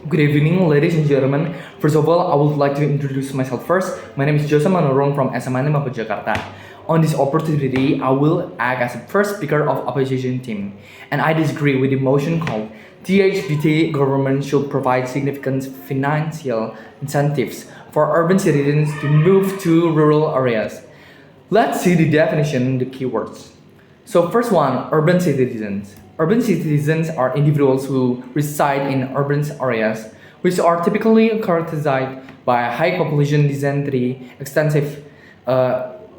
Good evening, ladies and gentlemen. First of all, I would like to introduce myself first. My name is Manurung from SMAN Jakarta. On this opportunity, I will act as the first speaker of opposition team, and I disagree with the motion called THBT government should provide significant financial incentives for urban citizens to move to rural areas. Let's see the definition, the keywords. So first one, urban citizens. Urban citizens are individuals who reside in urban areas, which are typically characterized by high population density, extensive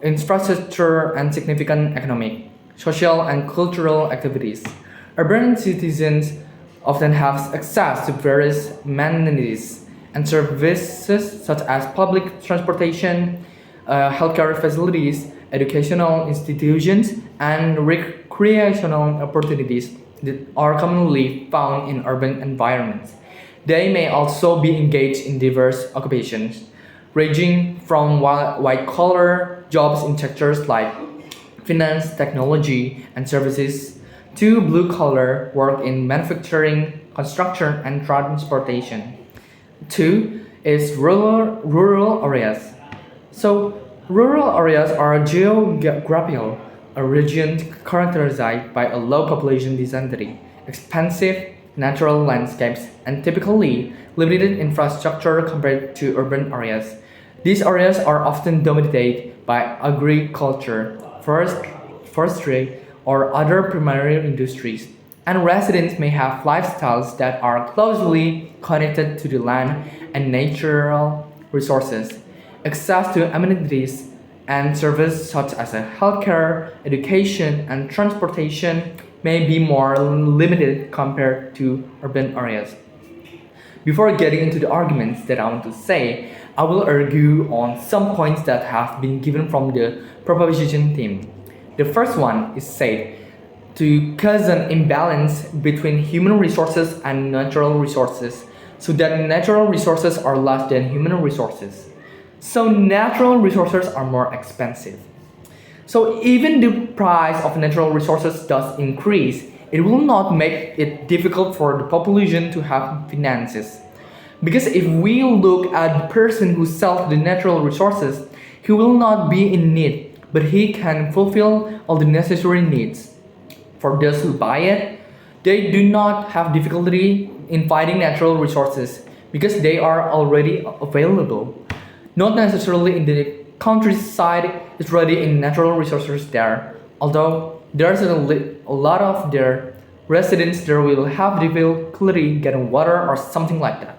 infrastructure, and significant economic, social, and cultural activities. Urban citizens often have access to various amenities and services such as public transportation, healthcare facilities, educational institutions, and recreational opportunities that are commonly found in urban environments. They may also be engaged in diverse occupations, ranging from white-collar jobs in sectors like finance, technology, and services, to blue-collar work in manufacturing, construction, and transportation. Two is rural areas. So, rural areas are geographical a region characterized by a low population density, expansive natural landscapes, and typically limited infrastructure compared to urban areas. These areas are often dominated by agriculture, forestry, or other primary industries, and residents may have lifestyles that are closely connected to the land and natural resources. Access to amenities and services such as healthcare, education, and transportation may be more limited compared to urban areas. Before getting into the arguments that I want to say, I will argue on some points that have been given from the proposition team. The first one is said to cause an imbalance between human resources and natural resources, so that natural resources are less than human resources. So natural resources are more expensive. So even the price of natural resources does increase, it will not make it difficult for the population to have finances. Because if we look at the person who sells the natural resources, he will not be in need, but he can fulfill all the necessary needs. For those who buy it, they do not have difficulty in finding natural resources because they are already available. Not necessarily in the countryside is ready in natural resources there, although there's a lot of their residents there will have difficulty getting water or something like that.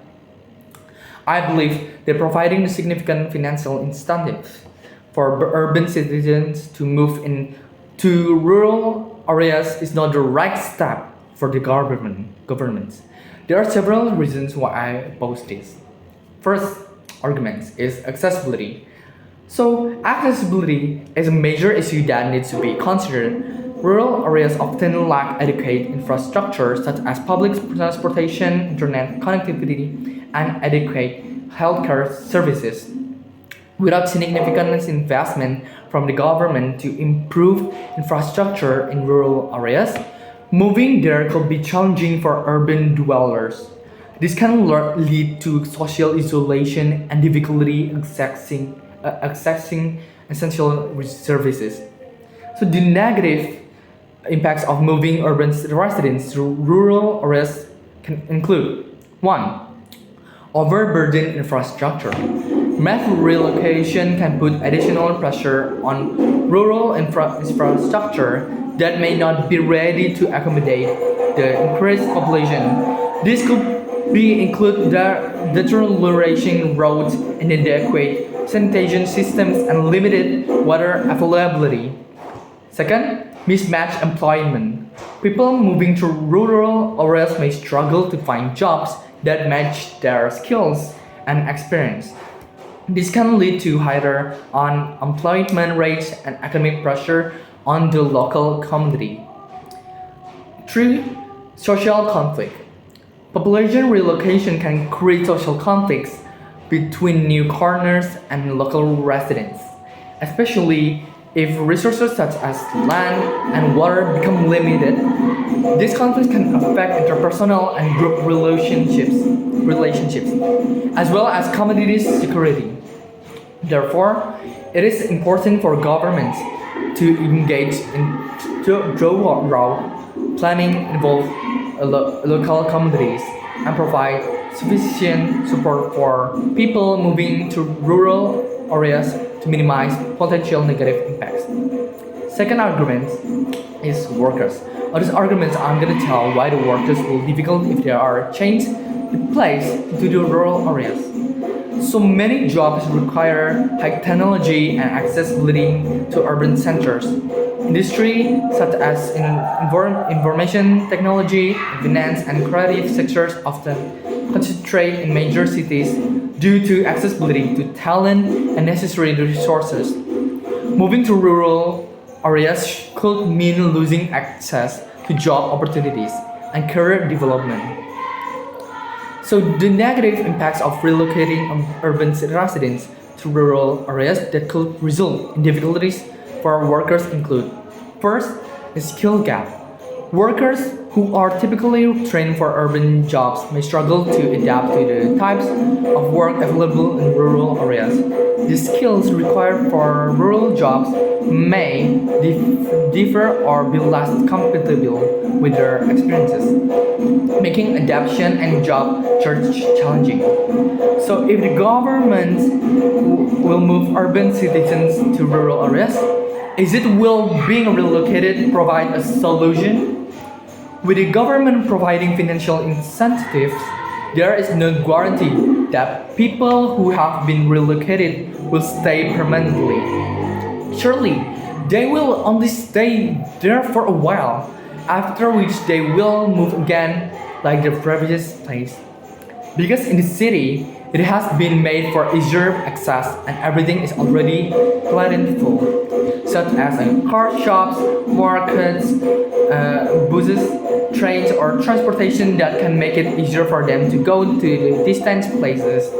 I believe that providing a significant financial incentive for urban citizens to move into rural areas is not the right step for the government. There are several reasons why I oppose this. First, arguments is accessibility. So accessibility is a major issue that needs to be considered. Rural areas often lack adequate infrastructure such as public transportation, internet connectivity, and adequate healthcare services. Without significant investment from the government to improve infrastructure in rural areas, moving there could be challenging for urban dwellers. This can lead to social isolation and difficulty accessing essential services. So the negative impacts of moving urban residents to rural areas can include 1. Overburdened infrastructure. Mass relocation can put additional pressure on rural infrastructure that may not be ready to accommodate the increased population. This could include the deteriorating roads, inadequate sanitation systems, and limited water availability. Second, mismatched employment. People moving to rural areas may struggle to find jobs that match their skills and experience. This can lead to higher unemployment rates and economic pressure on the local community. 3. Social conflict. Population relocation can create social conflicts between newcomers and local residents, especially if resources such as land and water become limited. These conflicts can affect interpersonal and group relationships, as well as community security. Therefore, it is important for governments to engage in rural planning, involve local communities, and provide sufficient support for people moving to rural areas to minimize potential negative impacts. Second argument is workers. On this argument, I'm going to tell why the workers will be difficult if they are changed the place to the rural areas. So many jobs require high technology and accessibility to urban centers. Industry such as in information technology, finance, and creative sectors often concentrate in major cities due to accessibility to talent and necessary resources. Moving to rural areas could mean losing access to job opportunities and career development. So the negative impacts of relocating urban residents to rural areas that could result in difficulties for workers include: first, a skill gap. Workers who are typically trained for urban jobs may struggle to adapt to the types of work available in rural areas. The skills required for rural jobs may differ or be less compatible with their experiences, making adaptation and job search challenging. So if the government will move urban citizens to rural areas, is it will being relocated provide a solution? With the government providing financial incentives, there is no guarantee that people who have been relocated will stay permanently. Surely, they will only stay there for a while, after which they will move again like their previous place. Because in the city, it has been made for easier access and everything is already plentiful, such as car shops, markets, buses, trains, or transportation that can make it easier for them to go to the distant places.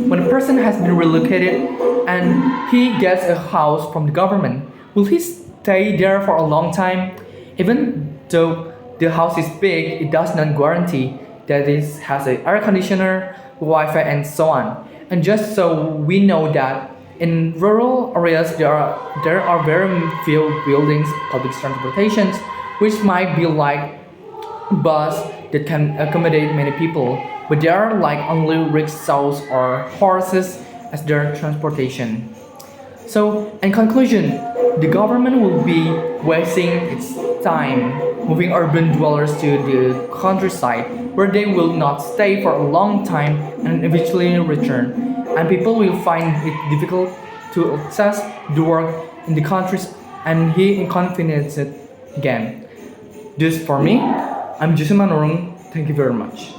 When a person has been relocated and he gets a house from the government, will he stay there for a long time? Even though the house is big, it does not guarantee that it has an air conditioner, Wi-Fi, and so on. And just so we know that in rural areas there are very few buildings, public transportations, which might be like bus that can accommodate many people, but there are like only rickshaws or horses as their transportation. So, in conclusion, the government will be wasting its time moving urban dwellers to the countryside where they will not stay for a long time and eventually return, and people will find it difficult to access the work in the countries and be inconvenienced again. This for me, I'm Manurung. Thank you very much.